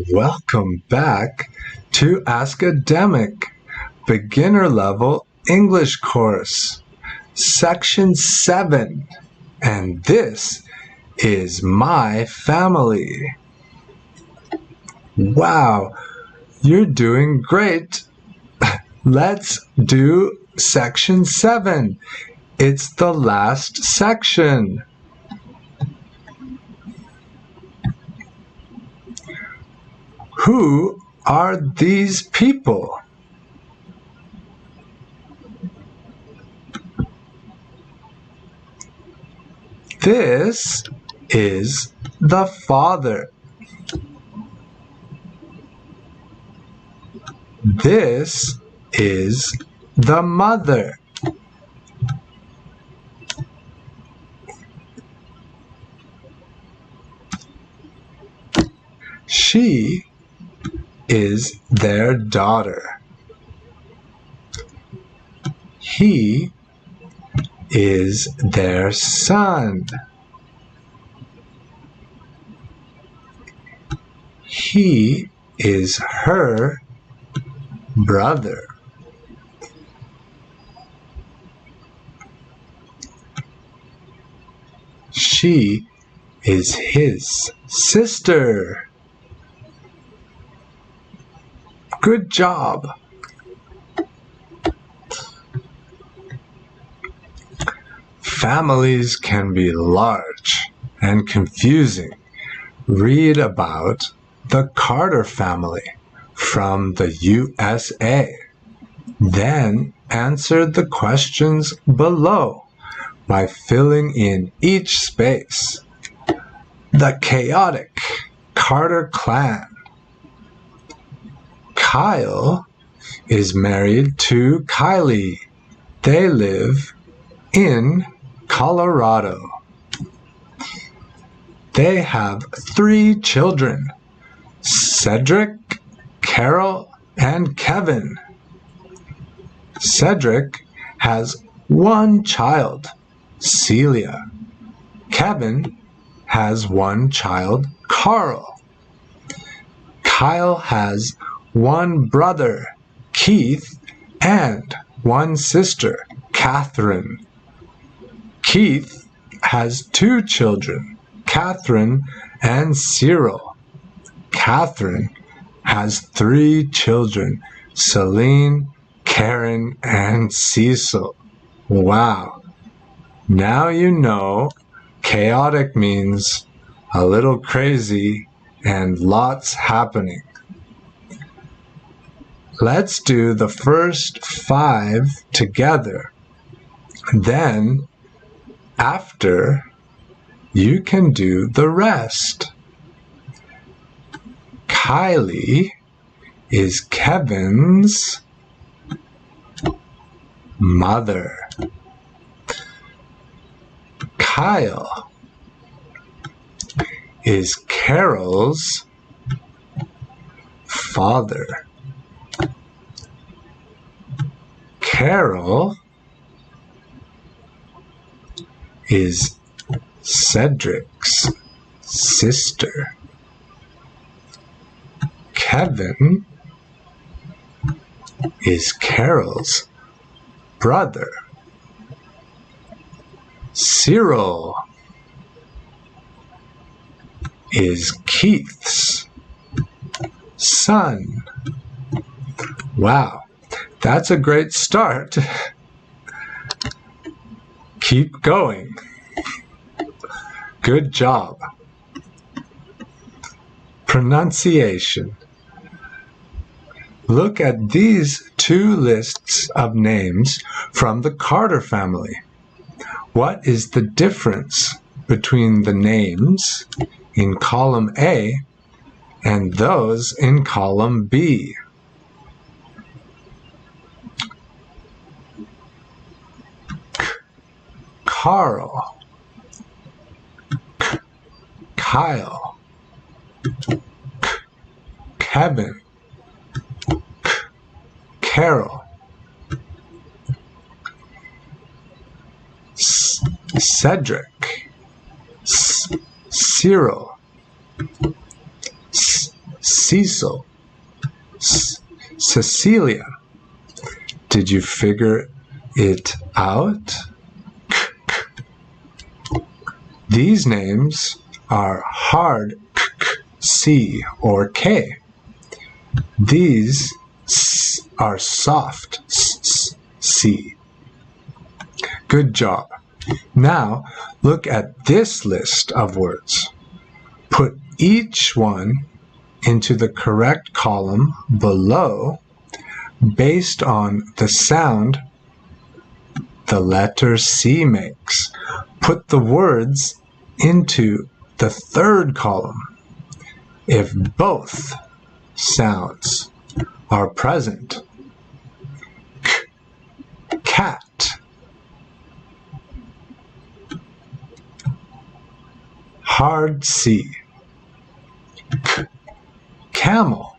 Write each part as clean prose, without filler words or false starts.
Welcome back to Askademic Beginner Level English Course, Section 7, and this is my family. Wow, you're doing great. Let's do Section 7. It's the last section. Who are these people? This is the father. This is the mother. She is their daughter. He is their son. He is her brother. She is his sister. Good job. Families can be large and confusing. Read about the Carter family from the USA. Then answer the questions below by filling in each space. The chaotic Carter clan. Kyle is married to Kylie. They live in Colorado. They have 3 children, Cedric, Carol, and Kevin. Cedric has 1 child, Celia. Kevin has 1 child, Carl. Kyle has 1 brother, Keith, and 1 sister, Catherine. Keith has 2 children, Catherine and Cyril. Catherine has 3 children, Celine, Karen, and Cecil. Wow! Now you know chaotic means a little crazy and lots happening. Let's do the first 5 together. Then, after, you can do the rest. Kylie is Kevin's mother. Kyle is Carol's father. Carol is Cedric's sister. Kevin is Carol's brother. Cyril is Keith's son. Wow, that's a great start. Keep going. Good job. Pronunciation. Look at these 2 lists of names from the Carter family. What is the difference between the names in column A and those in column B? Carl, Kyle, Kevin, Carol, Cedric, Cyril, Cecil, Cecilia. Did you figure it out? These names are hard C or K. These are soft C. Good job. Now look at this list of words. Put each one into the correct column below based on the sound the letter C makes. Put the words into the third column if both sounds are present. Cat, hard C. Camel,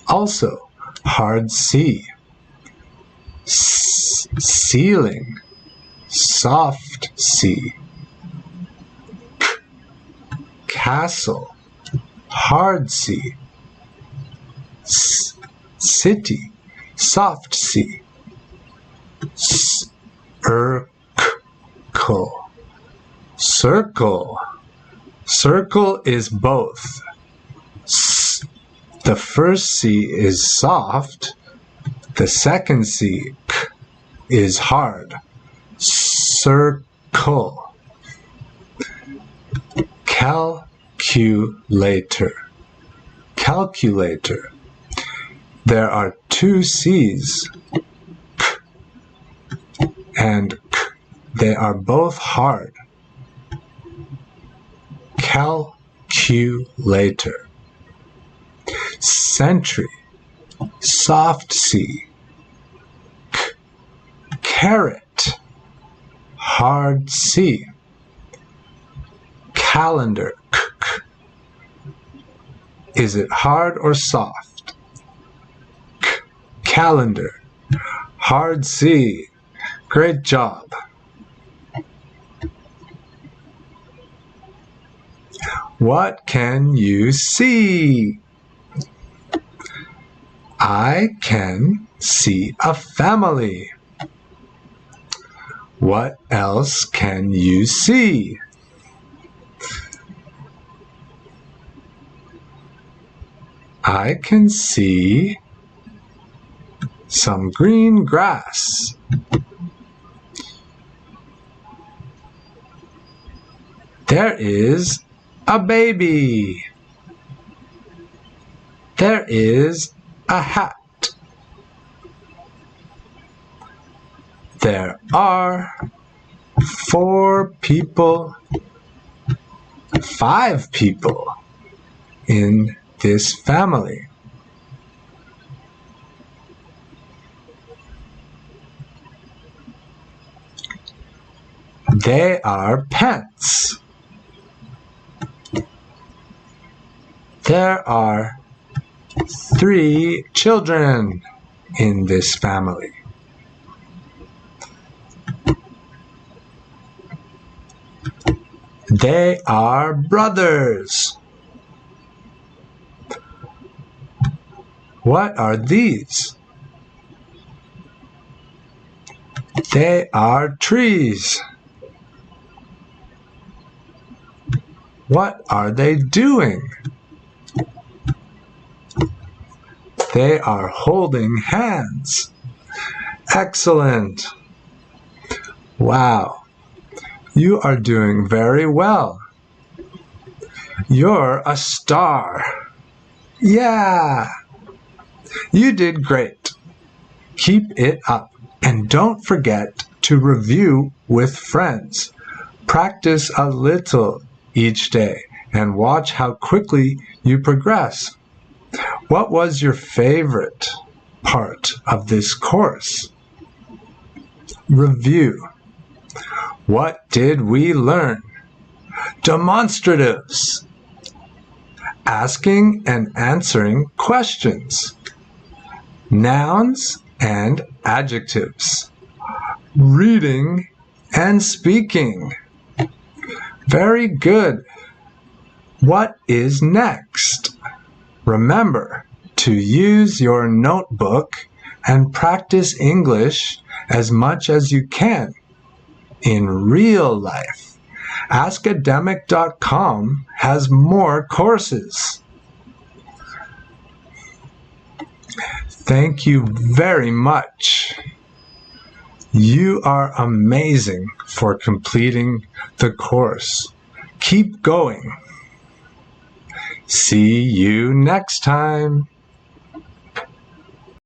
also hard C. Ceiling, soft C. Castle, hard C. City, soft C. Circle, circle. Circle is both. The first C is soft. The second C is hard. Circle. Calculator. Calculator. There are two C's and they are both hard. Calculator. Century, soft C. Carrot, hard C. Calendar, is it hard or soft? Calendar, hard C. Great job. What can you see? I can see a family. What else can you see? I can see some green grass. There is a baby. There is a hat. There are 4 people, 5 people in this family. They are pets. There are 3 children in this family. They are brothers. What are these? They are trees. What are they doing? They are holding hands. Excellent. Wow. You are doing very well. You're a star. Yeah. You did great. Keep it up. And don't forget to review with friends. Practice a little each day and watch how quickly you progress. What was your favorite part of this course? Review. What did we learn? Demonstratives. Asking and answering questions. Nouns and adjectives. Reading and speaking. Very good. What is next? Remember to use your notebook and practice English as much as you can in real life. Askademic.com has more courses. Thank you very much. You are amazing for completing the course. Keep going. See you next time.